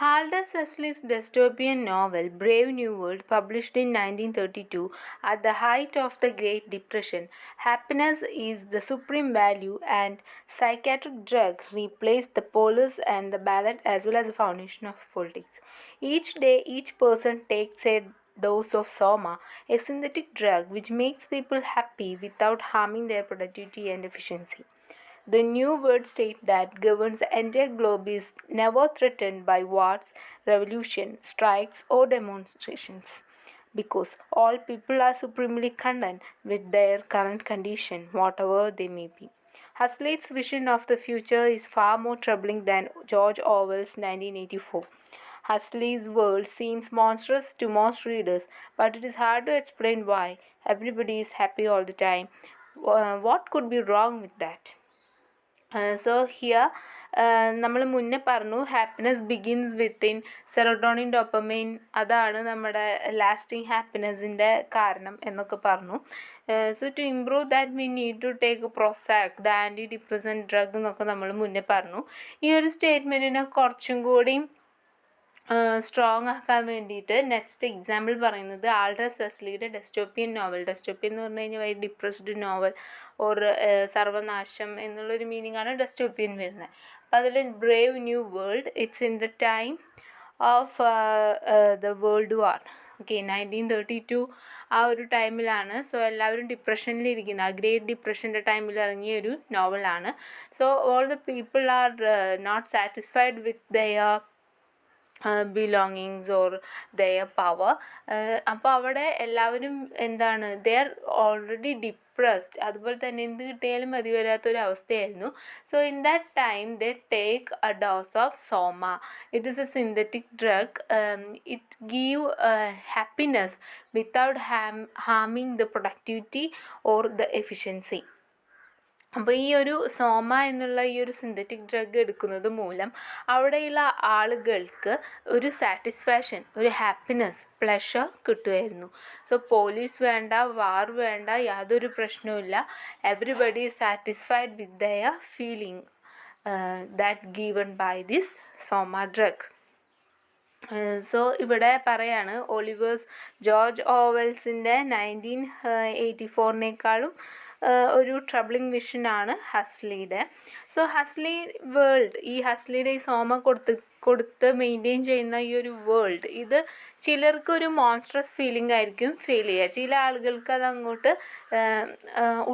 Aldous Huxley's dystopian novel Brave New World, published in 1932 at the height of the Great Depression, happiness is the supreme value and psychiatric drug replaced the polis and the ballot as well as the foundation of politics. Each day, each person takes a dose of soma, a synthetic drug which makes people happy without harming their productivity and efficiency. The new world state that governs the entire globe is never threatened by wars, revolution, strikes, or demonstrations, because all people are supremely content with their current condition, whatever they may be. Huxley's vision of the future is far more troubling than George Orwell's 1984. Huxley's world seems monstrous to most readers, but it is hard to explain why. Everybody is happy all the time. What could be wrong with that? So here നമ്മൾ മുന്നേ പറഞ്ഞു happiness begins within serotonin dopamine, അതാണ് നമ്മുടെ lasting ഹാപ്പിനെസ്സിൻ്റെ കാരണം എന്നൊക്കെ പറഞ്ഞു. So to improve that we need to take Prozac, the anti depressant drug എന്നൊക്കെ നമ്മൾ മുന്നേ പറഞ്ഞു. ഈ ഒരു സ്റ്റേറ്റ്മെൻറ്റിനെ കുറച്ചും കൂടി സ്ട്രോങ് ആക്കാൻ വേണ്ടിയിട്ട് നെക്സ്റ്റ് എക്സാമ്പിൾ പറയുന്നത് ആൾഡസ് ഹക്സ്ലിയുടെ ഡെസ്റ്റോപ്പിയൻ നോവൽ. ഡെസ്റ്റോപ്പിയൻ എന്ന് പറഞ്ഞു കഴിഞ്ഞാൽ വെരി ഡിപ്രസ്ഡ് നോവൽ ഓർ സർവനാശം എന്നുള്ളൊരു മീനിങ് ആണ് ഡെസ്റ്റോപ്പിയൻ വരുന്നത്. അപ്പോൾ അതിൽ Brave new world, it's in the time of the world war. Okay, 1932 ആ ഒരു ടൈമിലാണ്. സോ എല്ലാവരും ഡിപ്രഷനിലിരിക്കുന്ന, ആ ഗ്രേറ്റ് ഡിപ്രഷൻ്റെ ടൈമിൽ ഇറങ്ങിയ ഒരു നോവലാണ്. So all the people are not satisfied with their belongings or their power. അപ്പോൾ അവിടെ എല്ലാവരും എന്താണ്, ദേ ആർ ഓൾറെഡി ഡിപ്രസ്ഡ്. അതുപോലെ തന്നെ എന്ത് കിട്ടിയാലും മതി വരാത്തൊരവസ്ഥയായിരുന്നു. So in that time they take a dose of soma. It is a synthetic drug. It give happiness without ഹാമിങ് the productivity or the efficiency. അപ്പോൾ ഈ ഒരു സോമ എന്നുള്ള ഈ ഒരു സിന്തറ്റിക് ഡ്രഗ് എടുക്കുന്നത് മൂലം അവിടെയുള്ള ആളുകൾക്ക് ഒരു സാറ്റിസ്ഫാക്ഷൻ, ഒരു ഹാപ്പിനെസ്, പ്ലഷർ കിട്ടുമായിരുന്നു. സോ പോലീസ് വേണ്ട, വാർ വേണ്ട, യാതൊരു പ്രശ്നവുമില്ല. Everybody is satisfied with their feeling that given by this soma drug. So ഇവിടെ പറയാണ് ജോർജ് ഓവൽസിൻ്റെ 1984 ഒരു ട്രബിളിങ് വിഷനാണ് ഹസ്ലിയുടെ. സോ ഹസ്ലി വേൾഡ്, ഈ ഹസ്ലിയുടെ ഈ സോമ കൊടുത്ത് മെയിൻറ്റെയിൻ ചെയ്യുന്ന ഈ ഒരു വേൾഡ്, ഇത് ചിലർക്കൊരു മോൺസ്ട്രസ് ഫീലിംഗ് ആയിരിക്കും ഫീൽ ചെയ്യുക. ചില ആളുകൾക്ക് അത് അങ്ങോട്ട്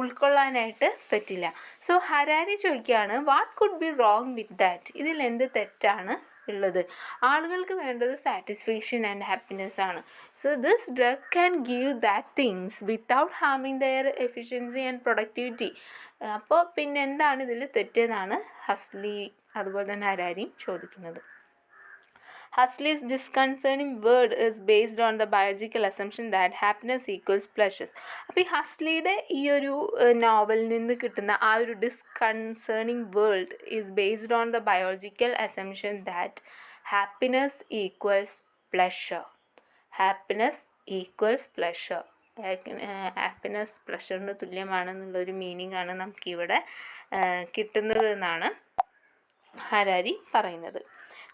ഉൾക്കൊള്ളാനായിട്ട് പറ്റില്ല. സോ ഹരാരി ചോദിക്കുകയാണ്, what could be wrong with that? ഇതിൽ എന്ത് തെറ്റാണ് ഉള്ളത്? ആളുകൾക്ക് വേണ്ടത് സാറ്റിസ്ഫാക്ഷൻ ആൻഡ് ഹാപ്പിനെസ് ആണ്. So this drug can give that things without ഹാമിങ് ദെയർ എഫിഷ്യൻസി ആൻഡ് പ്രൊഡക്ടിവിറ്റി. അപ്പോൾ പിന്നെ എന്താണ് ഇതിൽ തെറ്റെന്നാണ് ഹസ്ലി അതുപോലെ തന്നെ ഹരാരിയും ചോദിക്കുന്നത്. Huxley's disconcerting word is based on the biological assumption that happiness equals pleasures. അപ്പോൾ ഈ ഹസ്ലിയുടെ ഈ ഒരു നോവലിൽ നിന്ന് കിട്ടുന്ന ആ ഒരു disconcerting world is based on the biological assumption that happiness equals pleasure. Happiness equals pleasure. Happiness പ്ലഷറിന് തുല്യമാണെന്നുള്ളൊരു മീനിങ് ആണ് നമുക്കിവിടെ കിട്ടുന്നത് എന്നാണ് ഹരാരി പറയുന്നത്.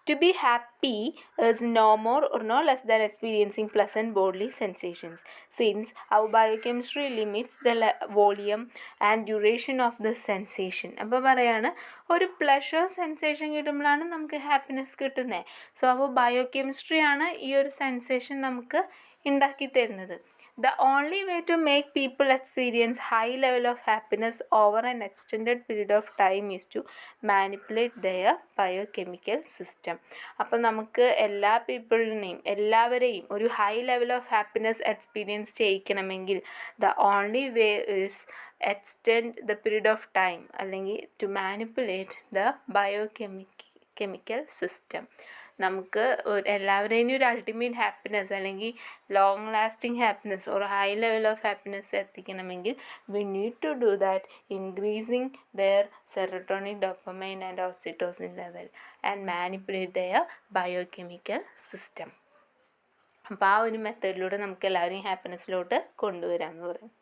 To be happy is no more or no less than experiencing pleasant bodily sensations, since our biochemistry limits the volume and duration of the sensation. അപ്പോൾ പറയാണ്, ഒരു പ്ലഷർ സെൻസേഷൻ കിട്ടുമ്പോഴാണ് നമുക്ക് ഹാപ്പിനെസ് കിട്ടുന്നത്. സോ അപ്പോൾ ബയോകെമിസ്ട്രിയാണ് ഈ ഒരു സെൻസേഷൻ നമുക്ക് ഉണ്ടാക്കി തരുന്നത്. The only way to make people experience high level of happiness over an extended period of time is to manipulate their biochemical system. അപ്പോൾ നമുക്ക് എല്ലാ പീപ്പിളിനെയും, എല്ലാവരെയും ഒരു high level of happiness experience ചെയ്യിക്കണമെങ്കിൽ the only way is extend the period of time, അല്ലെങ്കിൽ to manipulate the biochemical system. നമുക്ക് എല്ലാവരെയും ഒരു അൾട്ടിമേറ്റ് ഹാപ്പിനെസ് അല്ലെങ്കിൽ ലോങ് ലാസ്റ്റിംഗ് ഹാപ്പിനെസ് ഒരു ഹൈ ലെവൽ ഓഫ് ഹാപ്പിനെസ് എത്തിക്കണമെങ്കിൽ we need to do that increasing their serotonin, dopamine and oxytocin level and manipulate their biochemical system. അപ്പോൾ ആ ഒരു മെത്തേഡിലൂടെ നമുക്ക് എല്ലാവരെയും ഹാപ്പിനെസ്സിലോട്ട് കൊണ്ടുവരാമെന്ന് പറയും.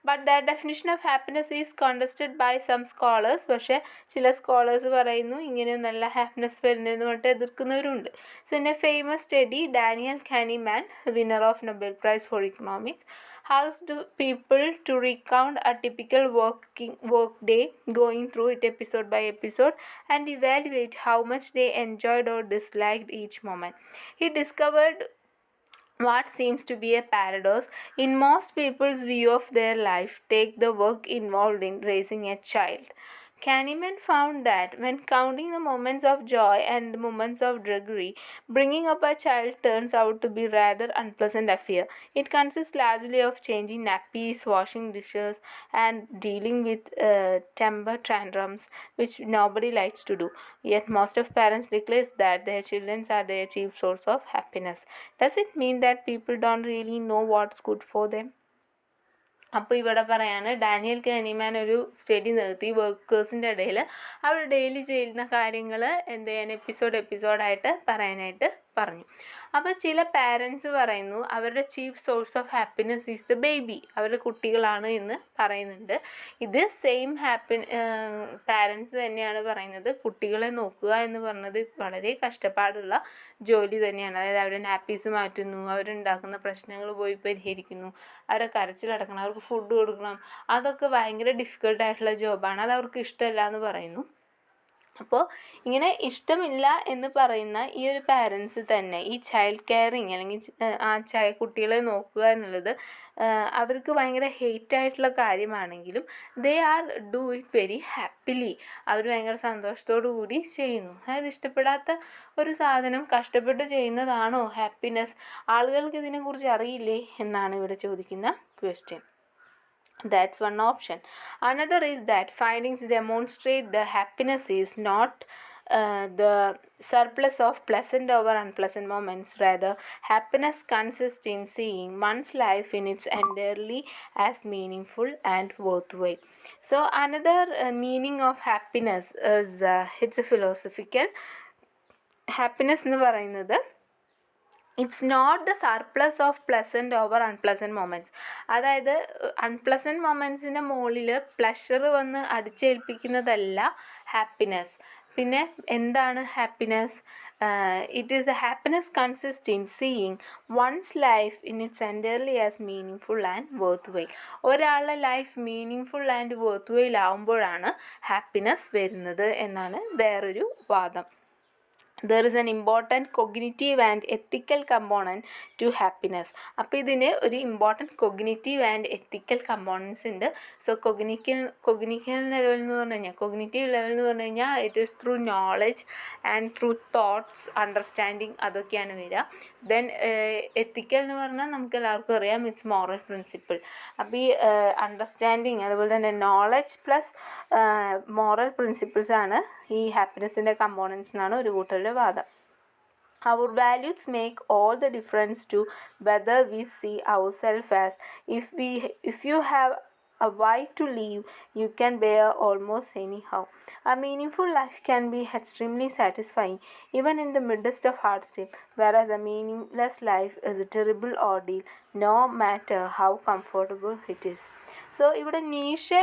But that definition of happiness is contested by some scholars. പക്ഷേ ചില സ്കോളേഴ്സ് പറയുന്നു ഇങ്ങനെ നല്ല ഹാപ്പിനെസ് വരുന്നതെന്ന് പറഞ്ഞിട്ട് എതിർക്കുന്നവരുണ്ട്. So in a famous study, Daniel Kahneman, winner of Nobel prize for economics, asked people to recount a typical work day, going through it episode by episode, and evaluate how much they enjoyed or disliked each moment. He discovered what seems to be a paradox in most people's view of their life. Take the work involved in raising a child. Kahneman found that when counting the moments of joy and the moments of drudgery, bringing up a child turns out to be rather unpleasant affair. It consists largely of changing nappies, washing dishes, and dealing with temper tantrums, which nobody likes to do. Yet most of parents declare that their children are their chief source of happiness. Does it mean that people don't really know what's good for them? അപ്പോൾ ഇവിടെ പറയാണ്, Daniel കാനിമാൻ ഒരു study നിർത്തി വർക്കേഴ്സിൻ്റെ ഇടയിൽ അവർ daily ചെയ്യുന്ന കാര്യങ്ങൾ എന്ത് ചെയ്യാൻ എപ്പിസോഡായിട്ട് പറയാനായിട്ട് പറഞ്ഞു. അപ്പോൾ ചില പാരൻസ് പറയുന്നു അവരുടെ chief source of happiness is the baby, അവരുടെ കുട്ടികളാണ് എന്ന് പറയുന്നുണ്ട്. ഇത് സെയിം പാരൻസ് തന്നെയാണ് പറയുന്നത് കുട്ടികളെ നോക്കുക എന്ന് പറഞ്ഞത് വളരെ കഷ്ടപ്പാടുള്ള ജോലി തന്നെയാണ്. അതായത് അവരുടെ നാപ്പീസ് മാറ്റുന്നു, അവരുണ്ടാക്കുന്ന പ്രശ്നങ്ങൾ പോയി പരിഹരിക്കുന്നു, അവരെ കരച്ചിലടക്കണം, അവർക്ക് ഫുഡ് കൊടുക്കണം, അതൊക്കെ ഭയങ്കര ഡിഫിക്കൽട്ടായിട്ടുള്ള ജോബാണ്, അത് അവർക്ക് ഇഷ്ടമല്ല എന്ന് പറയുന്നു. അപ്പോൾ ഇങ്ങനെ ഇഷ്ടമില്ല എന്ന് പറയുന്ന ഈ ഒരു പാരൻസ് തന്നെ ഈ ചൈൽഡ് കെയറിങ് അല്ലെങ്കിൽ കുട്ടികളെ നോക്കുക എന്നുള്ളത് അവർക്ക് ഭയങ്കര ഹെയ്റ്റായിട്ടുള്ള കാര്യമാണെങ്കിലും they are do it very happily, അവർ ഭയങ്കര സന്തോഷത്തോടു കൂടി ചെയ്യുന്നു. അതായത് ഇഷ്ടപ്പെടാത്ത ഒരു സാധനം കഷ്ടപ്പെട്ട് ചെയ്യുന്നതാണോ ഹാപ്പിനെസ്? ആളുകൾക്ക് ഇതിനെക്കുറിച്ച് അറിയില്ലേ എന്നാണ് ഇവിടെ ചോദിക്കുന്ന question. That's one option. Another is that findings demonstrate the happiness is not the surplus of pleasant over unpleasant moments. Rather, happiness consists in seeing one's life in its entirely as meaningful and worthwhile. So another meaning of happiness is it's a philosophical. happiness എന്ന് പറയുന്നത് it's not the surplus of pleasant over unpleasant moments. അതായത് unpleasant മൊമെൻറ്റ്സിൻ്റെ മുകളിൽ pleasure വന്ന് അടിച്ചേൽപ്പിക്കുന്നതല്ല happiness. പിന്നെ എന്താണ് happiness? It is the happiness consist in seeing one's life in its entirely as meaningful and worthwhile. ഒരാളുടെ life meaningful and worthwhile ആകുമ്പോഴാണ് happiness വരുന്നത് എന്നാണ് വേറൊരു വാദം. There is an important cognitive and ethical component to happiness. അപ്പോൾ ഇതിന് ഒരു important cognitive and ethical components ഉണ്ട്. സോ കൊഗ്നിറ്റീവ് ലെവൽ എന്ന് പറഞ്ഞു കഴിഞ്ഞാൽ it is through knowledge and through thoughts, understanding, അതൊക്കെയാണ് വരിക. ദെൻ എത്തിക്കൽ എന്ന് പറഞ്ഞാൽ നമുക്ക് എല്ലാവർക്കും അറിയാം ഇറ്റ്സ് മോറൽ പ്രിൻസിപ്പിൾ. അപ്പോൾ ഈ അണ്ടർസ്റ്റാൻഡിങ് അതുപോലെ തന്നെ നോളജ് പ്ലസ് മോറൽ പ്രിൻസിപ്പിൾസ് ആണ് ഈ ഹാപ്പിനെസ്സിൻ്റെ കമ്പോണൻസ് എന്നാണ് ഒരു കൂട്ടരുടെ വാദം. Our values make all the difference to whether we see ourselves as. If you have a why to live, you can bear almost anyhow. A meaningful life can be extremely satisfying even in the midst of hardship, whereas a meaningless life is a terrible ordeal no matter how comfortable it is. So ഇവിടെ നീഷെ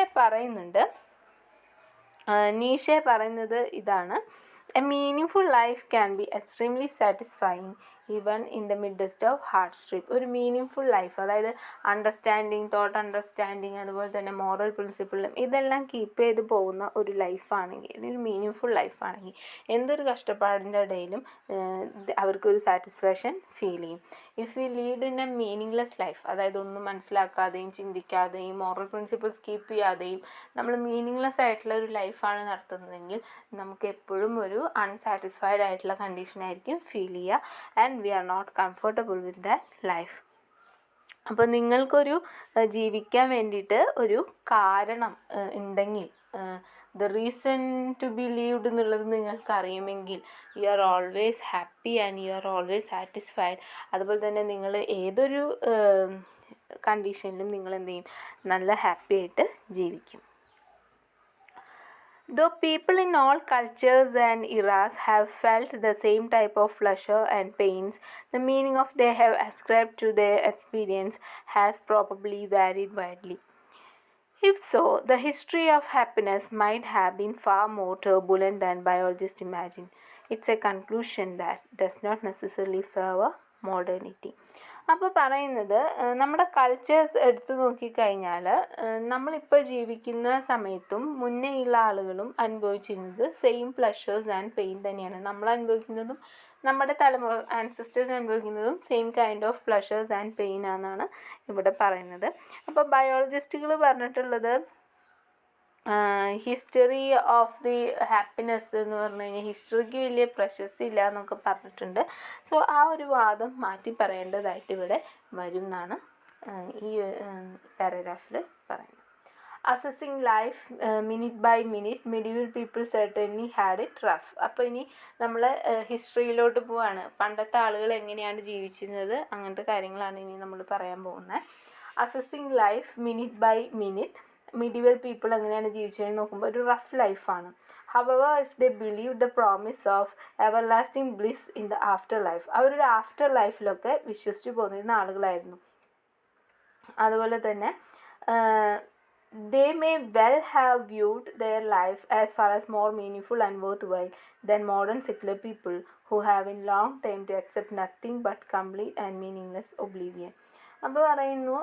പറയുന്നത് ഇതാണ്: A meaningful life can be extremely satisfying even in the midst of hardship. ഒരു meaning life, അതായത് understanding, thought understanding, അതുപോലെ തന്നെ moral പ്രിൻസിപ്പിളും ഇതെല്ലാം keep ചെയ്ത് പോകുന്ന ഒരു ലൈഫാണെങ്കിൽ, ഒരു മീനിങ് ലൈഫാണെങ്കിൽ എന്തൊരു കഷ്ടപ്പാടിൻ്റെ ഇടയിലും അവർക്കൊരു സാറ്റിസ്ഫാക്ഷൻ ഫീൽ ചെയ്യും. If you lead in A meaningless life, അതായത് ഒന്നും മനസ്സിലാക്കാതെയും ചിന്തിക്കാതെയും മോറൽ പ്രിൻസിപ്പിൾസ് കീപ്പ് ചെയ്യാതെയും നമ്മൾ മീനിങ്ലെസ് ആയിട്ടുള്ള ഒരു ലൈഫാണ് നടത്തുന്നതെങ്കിൽ നമുക്ക് എപ്പോഴും ഒരു അൺസാറ്റിസ്ഫൈഡ് ആയിട്ടുള്ള കണ്ടീഷനായിരിക്കും ഫീൽ ചെയ്യുക. And we are not comfortable with that life. അപ്പോൾ നിങ്ങൾക്കൊരു ജീവിക്കാൻ വേണ്ടിയിട്ട് ഒരു കാരണം ഉണ്ടെങ്കിൽ, the reason to be lived എന്നുള്ളത് നിങ്ങൾക്ക് അറിയുമെങ്കിൽ, you are always happy and you are always satisfied. അതുപോലെ തന്നെ നിങ്ങൾ ഏതൊരു കണ്ടീഷനിലും നിങ്ങൾ എന്ത് ചെയ്യും, നല്ല ഹാപ്പി ആയിട്ട് ജീവിക്കും. Though people in all cultures and eras have felt the same type of pleasure and pains, the meaning of they have ascribed to their experience has probably varied widely. If so, the history of happiness might have been far more turbulent than biologists imagine. It's a conclusion that does not necessarily favor modernity. അപ്പോൾ പറയുന്നത് നമ്മുടെ cultures എടുത്തു നോക്കിക്കഴിഞ്ഞാൽ നമ്മളിപ്പോൾ ജീവിക്കുന്ന സമയത്തും മുന്നേയുള്ള ആളുകളും അനുഭവിച്ചിരുന്നത് സെയിം പ്ലഷേഴ്സ് ആൻഡ് പെയിൻ തന്നെയാണ്. നമ്മൾ അനുഭവിക്കുന്നതും നമ്മുടെ തലമുറ ആൻസിസ്റ്റേഴ്സ് അനുഭവിക്കുന്നതും same kind of pleasures and pain ആണെന്നാണ് ഇവിടെ പറയുന്നത്. അപ്പോൾ ബയോളജിസ്റ്റുകൾ പറഞ്ഞിട്ടുള്ളത് ഹിസ്റ്ററി ഓഫ് ദി ഹാപ്പിനെസ് എന്ന് പറഞ്ഞു കഴിഞ്ഞാൽ ഹിസ്റ്ററിക്ക് വലിയ പ്രശസ്തി ഇല്ല എന്നൊക്കെ പറഞ്ഞിട്ടുണ്ട്. സോ ആ ഒരു വാദം മാറ്റി പറയേണ്ടതായിട്ട് ഇവിടെ വരും എന്നാണ് ഈ പാരഗ്രാഫിൽ പറയുന്നത്. Assessing life minute by minute medieval people certainly had it rough. അപ്പോൾ ഇനി നമ്മൾ ഹിസ്റ്ററിയിലോട്ട് പോവാണ്. പണ്ടത്തെ ആളുകൾ എങ്ങനെയാണ് ജീവിച്ചിരുന്നത്, അങ്ങനത്തെ കാര്യങ്ങളാണ് ഇനി നമ്മൾ പറയാൻ പോകുന്നത്. Assessing life minute by minute medieval people എങ്ങനെയാണ് ജീവിച്ചതെന്ന് നോക്കുമ്പോൾ ഒരു റഫ് ലൈഫാണ്. Hour if they believe the promise of everlasting bliss in the after life, അവരൊരു ആഫ്റ്റർ ലൈഫിലൊക്കെ വിശ്വസിച്ച് പോന്നിരുന്ന ആളുകളായിരുന്നു. അതുപോലെ തന്നെ they may well have viewed their life as far as more meaningful and worthwhile than modern secular people who have in long time to accept nothing but complete and meaningless oblivion. അപ്പോൾ പറയുന്നു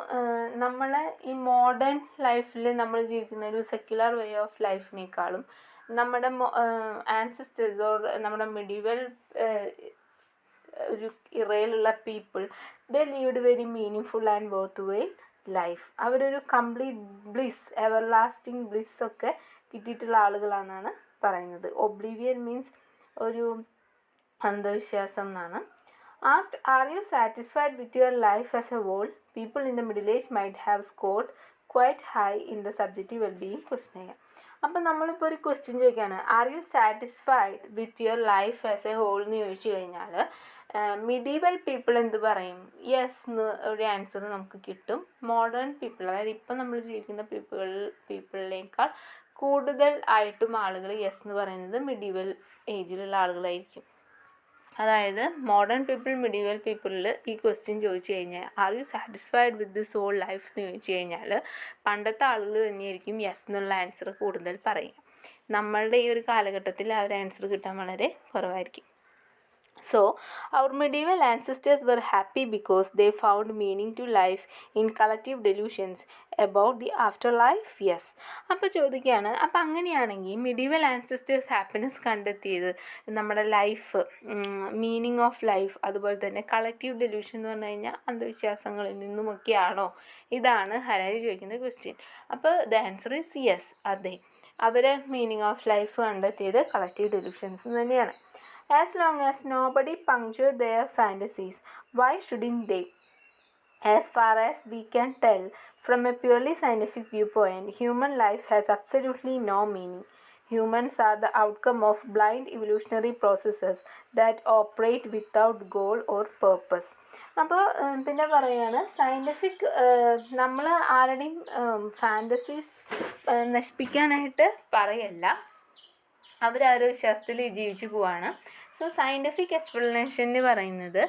നമ്മൾ ഈ modern ലൈഫിൽ നമ്മൾ ജീവിക്കുന്ന ഒരു secular way of ലൈഫിനേക്കാളും നമ്മുടെ ancestors or നമ്മുടെ മിഡീവൽ ഒരു ഇറയിലുള്ള people they lived very meaning and worth way life. അവരൊരു complete bliss, ever lasting bliss ഒക്കെ കിട്ടിയിട്ടുള്ള ആളുകളാണെന്നാണ് പറയുന്നത്. ഒബ്ലിവിയൻ മീൻസ് ഒരു അന്ധവിശ്വാസം എന്നാണ്. Asked, are you satisfied with your life as a whole? People in the middle age might have scored quite high in the subjective well-being questionnaire. അപ്പം നമ്മളിപ്പോൾ ഒരു question ചോദിക്കുകയാണ്, are you satisfied with your life as a whole എന്ന് ചോദിച്ചു കഴിഞ്ഞാൽ medieval people എന്ത് പറയും? Yes എന്ന് ഒരു ആൻസർ നമുക്ക് കിട്ടും. മോഡേൺ പീപ്പിൾ, അതായത് ഇപ്പം നമ്മൾ ജീവിക്കുന്ന പീപ്പിളിനേക്കാൾ കൂടുതൽ ആയിട്ടും ആളുകൾ യെസ് എന്ന് പറയുന്നത് മിഡീവൽ ഏജിലുള്ള ആളുകളായിരിക്കും. അതായത് മോഡേൺ പീപ്പിൾ മിഡീവൽ പീപ്പിളിൽ ഈ ക്വസ്റ്റ്യൻ ചോദിച്ചു കഴിഞ്ഞാൽ are you satisfied with this whole life എന്ന് ചോദിച്ചു കഴിഞ്ഞാൽ പണ്ടത്തെ ആളുകൾ തന്നെയായിരിക്കും യെസ് എന്നുള്ള ആൻസർ കൂടുതൽ പറയുക. നമ്മളുടെ ഈ ഒരു കാലഘട്ടത്തിൽ ആ ഒരു ആൻസർ കിട്ടാൻ വളരെ കുറവായിരിക്കും. So, our medieval ancestors were happy because they found meaning to life in collective delusions about the afterlife. Yes. അപ്പോൾ ചോദിക്കുകയാണ്, അപ്പോൾ അങ്ങനെയാണെങ്കിൽ മിഡീവൽ ആൻസിസ്റ്റേഴ്സ് ഹാപ്പിനെസ് കണ്ടെത്തിയത് നമ്മുടെ ലൈഫ്, മീനിങ് ഓഫ് ലൈഫ്, അതുപോലെ തന്നെ കളക്റ്റീവ് ഡെലൂഷൻ എന്ന് പറഞ്ഞു കഴിഞ്ഞാൽ അന്ധവിശ്വാസങ്ങളിൽ നിന്നുമൊക്കെയാണോ? ഇതാണ് ഹരാരി ചോദിക്കുന്ന ക്വസ്റ്റ്യൻ. അപ്പോൾ ദ ആൻസർ ഈസ് യെസ്. അതെ, അവർ മീനിങ് ഓഫ് ലൈഫ് കണ്ടെത്തിയത് കളക്റ്റീവ് ഡെലൂഷൻസ് തന്നെയാണ്. As long as nobody punctured their fantasies, why shouldn't they? As far as we can tell from a purely scientific viewpoint, human life has absolutely no meaning. Humans are the outcome of blind evolutionary processes that operate without goal or purpose. അപ്പോൾ പിന്നെ പറയുകയാണ്, scientific നമ്മൾ ആരുടെയും fantasies നശിപ്പിക്കാനായിട്ട് പറയല്ല, അവരാരോ വിശ്വാസത്തിൽ ജീവിച്ചു പോവാണ്. So scientific എക്സ്പ്ലനേഷന് പറയുന്നത്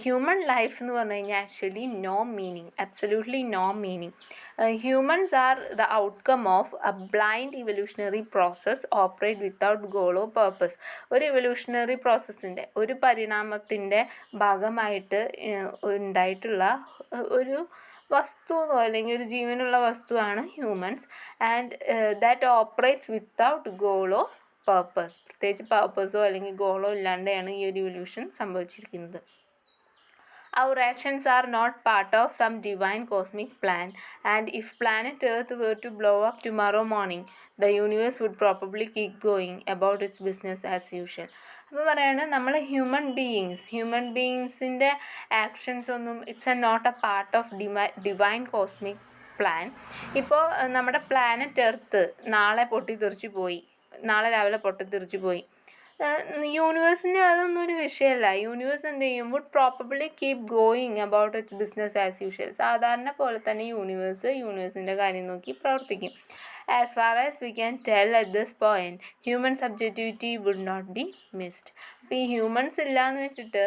ഹ്യൂമൻ ലൈഫ് എന്ന് പറഞ്ഞു കഴിഞ്ഞാൽ actually no meaning, absolutely no meaning. Humans are the outcome of a blind evolutionary process operate without goal or purpose. ഒരു ഇവല്യൂഷണറി പ്രോസസ്സിൻ്റെ, ഒരു പരിണാമത്തിൻ്റെ ഭാഗമായിട്ട് ഉണ്ടായിട്ടുള്ള ഒരു വസ്തുവോ അല്ലെങ്കിൽ ഒരു ജീവനുള്ള വസ്തുവാണ് humans. And that operates without ഗോളോ പർപ്പസ്, പ്രത്യേകിച്ച് പർപ്പസോ അല്ലെങ്കിൽ ഗോളോ ഇല്ലാണ്ടാണ് ഈ ഒരു ഇവല്യൂഷൻ സംഭവിച്ചിരിക്കുന്നത്. Our actions are not part of some divine cosmic plan, and if planet Earth were to blow up tomorrow morning, the universe would probably keep going about its business as usual. അപ്പോൾ പറയാണ്, നമ്മൾ human ബീയിങ്സിൻ്റെ actions ഒന്നും it's not a part of divine cosmic plan. ഇപ്പോൾ നമ്മുടെ planet earth നാളെ രാവിലെ പൊട്ടിത്തെറിച്ച് പോയി. യൂണിവേഴ്സിന് അതൊന്നും ഒരു വിഷയമല്ല. യൂണിവേഴ്സ് എന്ത് ചെയ്യും? Would properly keep going about its business as usual. സാധാരണ പോലെ തന്നെ യൂണിവേഴ്സിൻ്റെ കാര്യം നോക്കി പ്രവർത്തിക്കും. As far as we can tell at this point, human subjectivity would not be missed. അപ്പോൾ ഈ ഹ്യൂമൻസ് ഇല്ല എന്ന് വെച്ചിട്ട്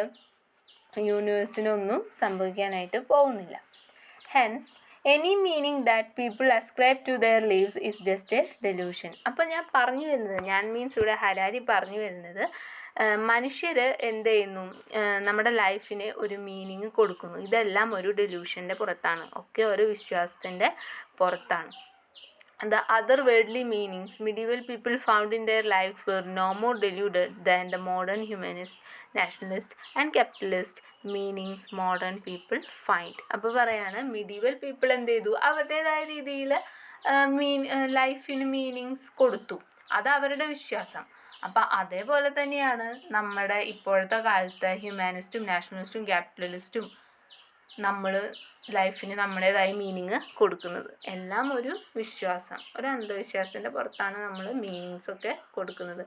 യൂണിവേഴ്സിനൊന്നും സംഭവിക്കാനായിട്ട് പോകുന്നില്ല. Hence any meaning that people ascribe to their lives is just a delusion. അപ്പോൾ ഞാൻ പറഞ്ഞു വരുന്നത്, ഞാൻ മീൻസ് ഇവിടെ ഹരാരി പറഞ്ഞു വരുന്നത്, മനുഷ്യർ എന്ത് ചെയ്യുന്നു, നമ്മുടെ ലൈഫിന് ഒരു മീനിങ് കൊടുക്കുന്നു. ഇതെല്ലാം ഒരു ഡെലൂഷൻ്റെ പുറത്താണ്, ഒക്കെ ഒരു വിശ്വാസത്തിൻ്റെ പുറത്താണ്. The other worldly meanings medieval people found in their lives were no more deluded than the modern humanist, nationalist and capitalist meanings modern people find. അപ്പോൾ പറയാണ് medieval people എന്ത് ചെയ്തു, അവരുടേതായ രീതിയിൽ ലൈഫിന് മീനിങ്സ് കൊടുത്തു. അത് അവരുടെ വിശ്വാസം. അപ്പം അതേപോലെ തന്നെയാണ് നമ്മുടെ ഇപ്പോഴത്തെ കാലത്തെ ഹ്യൂമാനിസ്റ്റും നാഷണലിസ്റ്റും ക്യാപിറ്റലിസ്റ്റും നമ്മൾ ലൈഫിന് നമ്മുടേതായ മീനിങ് കൊടുക്കുന്നത്. എല്ലാം ഒരു വിശ്വാസം, ഒരു അന്ധവിശ്വാസത്തിൻ്റെ പുറത്താണ് നമ്മൾ മീനിങ്സൊക്കെ കൊടുക്കുന്നത്.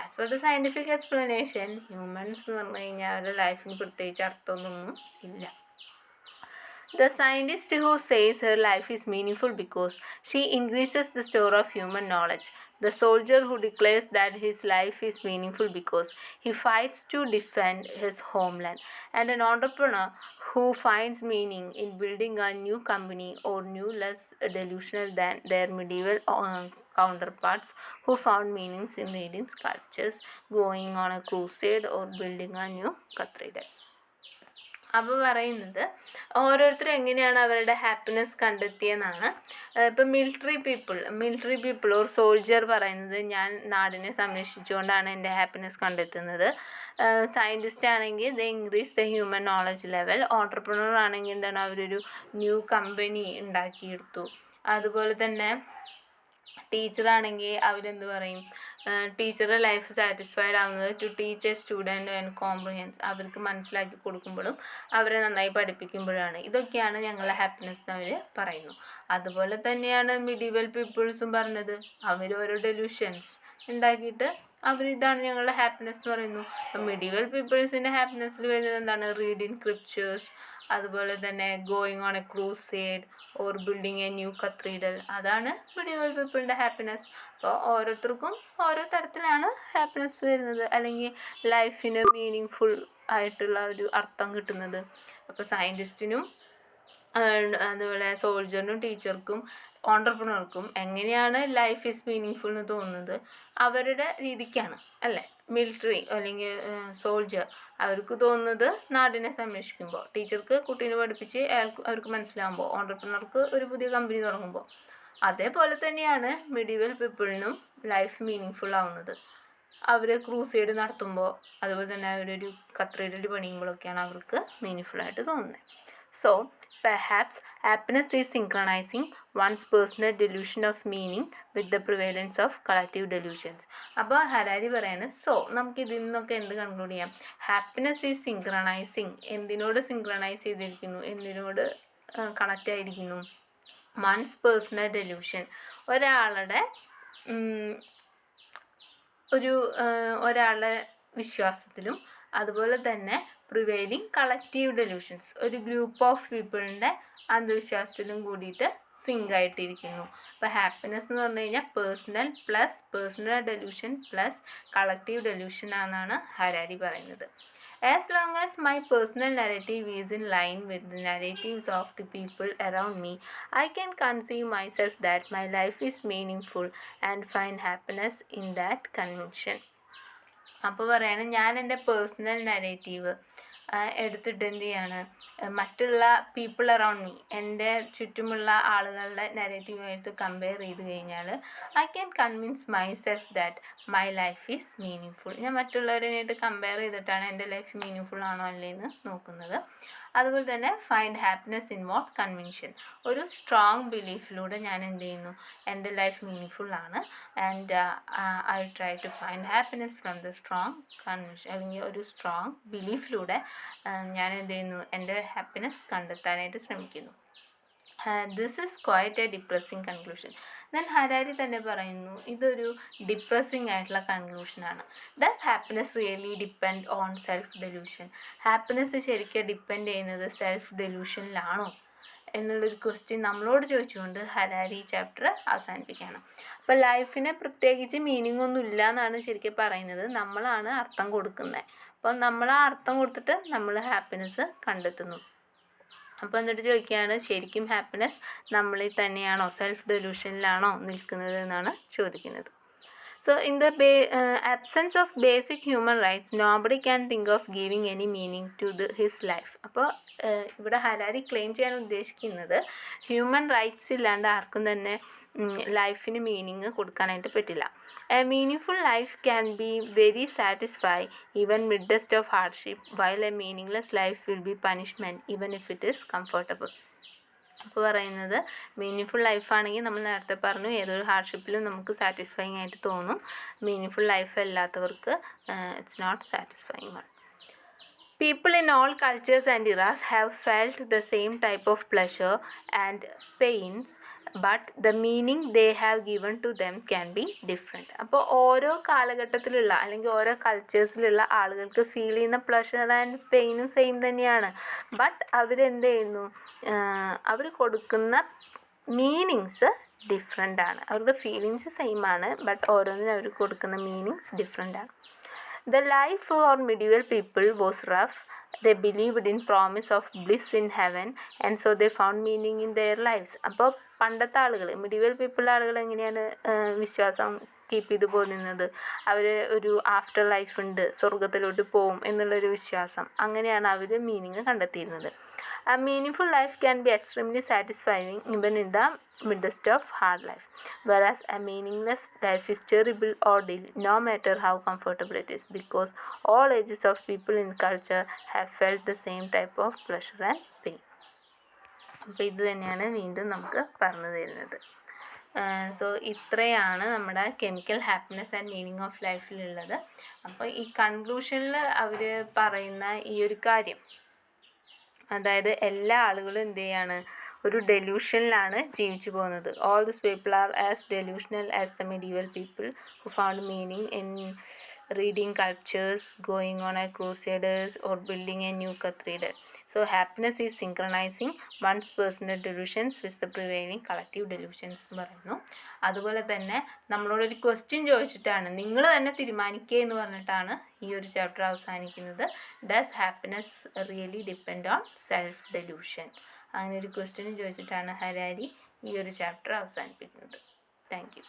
As per the scientific explanation humans എന്ന് പറഞ്ഞു കഴിഞ്ഞാൽ അവരുടെ ലൈഫിന് പ്രത്യേകിച്ച് അർത്ഥമൊന്നും ഇല്ല. The scientist who says her life is meaningful because she increases the store of human knowledge. The soldier who declares that his life is meaningful because he fights to defend his homeland. And an entrepreneur who finds meaning in building a new company or new less delusional than their medieval counterparts who found meanings in reading sculptures, going on a crusade or building a new cathedral. അപ്പോൾ പറയുന്നത് ഓരോരുത്തരും എങ്ങനെയാണ് അവരുടെ happiness കണ്ടെത്തിയെന്നാണ്. ഇപ്പം military people or soldier പറയുന്നത് ഞാൻ നാടിനെ സംരക്ഷിച്ചുകൊണ്ടാണ് എൻ്റെ ഹാപ്പിനെസ് കണ്ടെത്തുന്നത്. സയൻറ്റിസ്റ്റ് ആണെങ്കിൽ the increase the human knowledge level. Entrepreneur ആണെങ്കിൽ എന്താണ്, അവരൊരു ന്യൂ കമ്പനി ഉണ്ടാക്കിയെടുത്തു. അതുപോലെ തന്നെ ടീച്ചറാണെങ്കിൽ അവരെന്ത് പറയും, ടീച്ചറുടെ ലൈഫ് സാറ്റിസ്ഫൈഡ് ആവുന്നത് to teach a student and comprehends, അവർക്ക് മനസ്സിലാക്കി കൊടുക്കുമ്പോഴും അവരെ നന്നായി പഠിപ്പിക്കുമ്പോഴാണ്. ഇതൊക്കെയാണ് ഞങ്ങളുടെ ഹാപ്പിനെസ് എന്ന് അവർ പറയുന്നു. അതുപോലെ തന്നെയാണ് മിഡീവൽ പീപ്പിൾസും പറഞ്ഞത്. അവർ ഓരോ ഡെലൂഷൻസ് ഉണ്ടാക്കിയിട്ട് ഇതാണ് ഞങ്ങളുടെ ഹാപ്പിനെസ് എന്ന് പറയുന്നു. മിഡീവൽ പീപ്പിൾസിൻ്റെ ഹാപ്പിനെസ്സിൽ വരുന്നത് എന്താണ്, റീഡിങ് സ്ക്രിപ്ചേഴ്സ്, അതുപോലെ തന്നെ going on A crusade or building a new cathedral. അതാണ് മിഡീവൽ പീപ്പിളിൻ്റെ ഹാപ്പിനെസ്. അപ്പോൾ ഓരോരുത്തർക്കും ഓരോ തരത്തിലാണ് ഹാപ്പിനെസ് വരുന്നത്, അല്ലെങ്കിൽ ലൈഫിന് മീനിങ് ഫുൾ ആയിട്ടുള്ള ഒരു അർത്ഥം കിട്ടുന്നത്. അപ്പോൾ സയൻറ്റിസ്റ്റിനും അതുപോലെ സോൾജറിനും ടീച്ചർക്കും ഓൺട്രപ്രണർക്കും എങ്ങനെയാണ് ലൈഫ് ഈസ് മീനിങ് ഫുൾ എന്ന് തോന്നുന്നത് അവരുടെ രീതിക്കാണ്, അല്ലേ? മിലിറ്ററി അല്ലെങ്കിൽ സോൾജർ അവർക്ക് തോന്നുന്നത് നാടിനെ സംരക്ഷിക്കുമ്പോൾ, ടീച്ചർക്ക് കുട്ടീനെ പഠിപ്പിച്ച് അവർക്ക് മനസ്സിലാകുമ്പോൾ, ഓൺട്രപ്രണർക്ക് ഒരു പുതിയ കമ്പനി തുടങ്ങുമ്പോൾ. അതേപോലെ തന്നെയാണ് മിഡീവൽ പീപ്പിളിനും ലൈഫ് മീനിങ് ഫുൾ ആവുന്നത്. അവർ ക്രൂസൈഡ് നടത്തുമ്പോൾ, അതുപോലെ തന്നെ അവരൊരു കത്തീഡ്രൽ പണിയുമ്പോഴൊക്കെയാണ് അവർക്ക് മീനിങ് ഫുള്ളായിട്ട് തോന്നുന്നത്. So, perhaps happiness is synchronizing one's personal delusion of meaning with the prevalence of collective delusions. അപ്പോൾ ഹരാരി പറയാണ്, നമുക്ക് ഇതിൽ നിന്നൊക്കെ എന്ത് കൺക്ലൂഡ് ചെയ്യാം? Happiness is synchronising. എന്തിനോട് സിങ്ക്രണൈസ് ചെയ്തിരിക്കുന്നു, എന്തിനോട് കണക്റ്റ് ആയിരിക്കുന്നു? വൺസ് പേഴ്സണൽ ഡെലൂഷൻ, ഒരാളുടെ വിശ്വാസത്തിലും അതുപോലെ തന്നെ പ്രിവെയിലിംഗ് കളക്റ്റീവ് ഡെലൂഷൻസ്, ഒരു ഗ്രൂപ്പ് ഓഫ് പീപ്പിളിൻ്റെ അന്ധവിശ്വാസത്തിലും കൂടിയിട്ട് സിങ്ക് ആയിട്ടിരിക്കുന്നു. അപ്പോൾ ഹാപ്പിനെസ് എന്ന് പറഞ്ഞു കഴിഞ്ഞാൽ personal delusion plus collective delusion ആണെന്നാണ് ഹരാരി പറയുന്നത്. As long as my personal narrative is in line with the narratives of the people around me, I can conceive myself that my life is meaningful and find happiness in that conviction. അപ്പോൾ പറയാണ്, ഞാൻ എൻ്റെ personal narrative എടുത്തിട്ട് എന്ത് ചെയ്യാണ്, മറ്റുള്ള people around me, എൻ്റെ ചുറ്റുമുള്ള ആളുകളുടെ നരേറ്റീവായിട്ട് കമ്പയർ ചെയ്ത് കഴിഞ്ഞാൽ I can convince my self that my life is meaning full. ഞാൻ മറ്റുള്ളവരായിട്ട് കമ്പയർ ചെയ്തിട്ടാണ് എൻ്റെ ലൈഫ് മീനിങ് ഫുൾ ആണോ അല്ലേന്ന് നോക്കുന്നത്. അതുപോലെ തന്നെ find happiness in what conviction, ഒരു സ്ട്രോങ് ബിലീഫിലൂടെ ഞാൻ എന്ത് ചെയ്യുന്നു, എൻ്റെ ലൈഫ് മീനിങ് ഫുൾ ആണ്. And I try to find happiness from the strong conviction, അല്ലെങ്കിൽ ഒരു സ്ട്രോങ് ബിലീഫിലൂടെ ഞാൻ എന്ത് ചെയ്യുന്നു, എൻ്റെ ഹാപ്പിനെസ് കണ്ടെത്താനായിട്ട് ശ്രമിക്കുന്നു. This is quite a depressing conclusion. Then Harari തന്നെ പറയുന്നു, ഇതൊരു ഡിപ്രസിങ് ആയിട്ടുള്ള കൺക്ലൂഷനാണ്. Does happiness really depend on self delusion? Happiness ശരിക്കും ഡിപ്പെൻഡ് ചെയ്യുന്നത് സെൽഫ് ഡെലൂഷനിലാണോ എന്നുള്ളൊരു ക്വസ്റ്റ്യൻ നമ്മളോട് ചോദിച്ചുകൊണ്ട് ഹരാരി ഈ ചാപ്റ്റർ അവസാനിപ്പിക്കുകയാണ്. അപ്പോൾ ലൈഫിന് പ്രത്യേകിച്ച് മീനിങ് ഒന്നും ഇല്ല എന്നാണ് ശരിക്കും പറയുന്നത്, നമ്മളാണ് അർത്ഥം കൊടുക്കുന്നത്. അപ്പം നമ്മൾ ആ അർത്ഥം കൊടുത്തിട്ട് നമ്മൾ ഹാപ്പിനെസ് കണ്ടെത്തുന്നു. അപ്പോൾ എന്നിട്ട് ചോദിക്കുകയാണ്, ശരിക്കും ഹാപ്പിനെസ് നമ്മളിൽ തന്നെയാണോ, സെൽഫ് ഡെലൂഷനിലാണോ നിൽക്കുന്നത് എന്നാണ് ചോദിക്കുന്നത്. So in the absence of basic human rights, nobody can think of giving any meaning to his life. അപ്പോൾ ഇവിടെ ഹരാരി ക്ലെയിം ചെയ്യാൻ ഉദ്ദേശിക്കുന്നത് ഹ്യൂമൻ റൈറ്റ്സ് ഇല്ലാണ്ട് ആർക്കും തന്നെ ലൈഫിന് മീനിങ് കൊടുക്കാനായിട്ട് പറ്റില്ല. A meaningful life can be very satisfy even midst of hardship, while a meaningless life will be punishment even if it is comfortable. അപ്പോൾ പറയുന്നത് മീനിങ്ഫുൾ ലൈഫാണെങ്കിൽ നമ്മൾ നേരത്തെ പറഞ്ഞു ഏതൊരു ഹാർഡ്ഷിപ്പിലും നമുക്ക് സാറ്റിസ്ഫൈങ് ആയിട്ട് തോന്നും. മീനിങ്ഫുൾ ലൈഫ് അല്ലാത്തവർക്ക് it's not satisfying one. People in all cultures and eras have felt the same type of pleasure and pains, but the meaning they have given to them can be different. അപ്പോൾ ഓരോ കാലഘട്ടത്തിലുള്ള അല്ലെങ്കിൽ ഓരോ കൾച്ചേഴ്സിലുള്ള ആളുകൾക്ക് feel ചെയ്യുന്ന pleasure and പെയിനും same തന്നെയാണ്. But അവരെന്ത് ചെയ്യുന്നു, അവർ കൊടുക്കുന്ന മീനിങ്സ് ഡിഫറെൻ്റ് ആണ്. അവരുടെ ഫീലിങ്സ് സെയിം ആണ്, ബട്ട് ഓരോന്നിനും അവർ കൊടുക്കുന്ന മീനിങ്സ് ഡിഫറെൻ്റ് ആണ്. The life for medieval people was rough. They believed in promise of bliss in heaven and so they found meaning in their lives. അപ്പോൾ പണ്ടത്തെ ആളുകൾ, മിഡീവൽ പീപ്പിൾ ആളുകൾ എങ്ങനെയാണ് വിശ്വാസം കീപ്പ് ചെയ്ത് പോകുന്നത്? അവർ ഒരു ആഫ്റ്റർ ലൈഫ് ഉണ്ട്, സ്വർഗത്തിലോട്ട് പോവും എന്നുള്ളൊരു വിശ്വാസം, അങ്ങനെയാണ് അവർ meaning കണ്ടെത്തിയിരുന്നത്. A meaningful life can be extremely satisfying even in the midst of hard life, whereas a meaningless life is terrible ordeal no matter how comfortable it is, because all ages of people in culture have felt the same type of pleasure and pain. അപ്പോൾ ഇത് തന്നെയാണ് വീണ്ടും നമുക്ക് പറഞ്ഞു തരുന്നത്. So ഇത്രയാണ് നമ്മുടെ chemical happiness and meaning of ലൈഫിലുള്ളത്. അപ്പോൾ ഈ കൺക്ലൂഷനിൽ അവർ പറയുന്ന ഈ ഒരു കാര്യം, അതായത് എല്ലാ ആളുകളും എന്ത് ചെയ്യാണ്, ഒരു ഡെലൂഷനിലാണ് ജീവിച്ചു പോകുന്നത്. All this people are as delusional as the medieval people who found meaning in reading cultures, going on a crusaders or building a new cathedral. So happiness is synchronising one's personal delusions with the prevailing collective delusions എന്ന് പറയുന്നു. അതുപോലെ തന്നെ നമ്മളോടൊരു question ചോദിച്ചിട്ടാണ്, നിങ്ങൾ തന്നെ തീരുമാനിക്കുക എന്ന് പറഞ്ഞിട്ടാണ് ഈ ഒരു ചാപ്റ്റർ അവസാനിക്കുന്നത്. Does happiness really depend on self delusion? അങ്ങനെ ഒരു ക്വസ്റ്റ്യൻ ചോദിച്ചിട്ടാണ് ഹരാരി ഈ ഒരു ചാപ്റ്റർ അവസാനിപ്പിക്കുന്നത്. Thank you.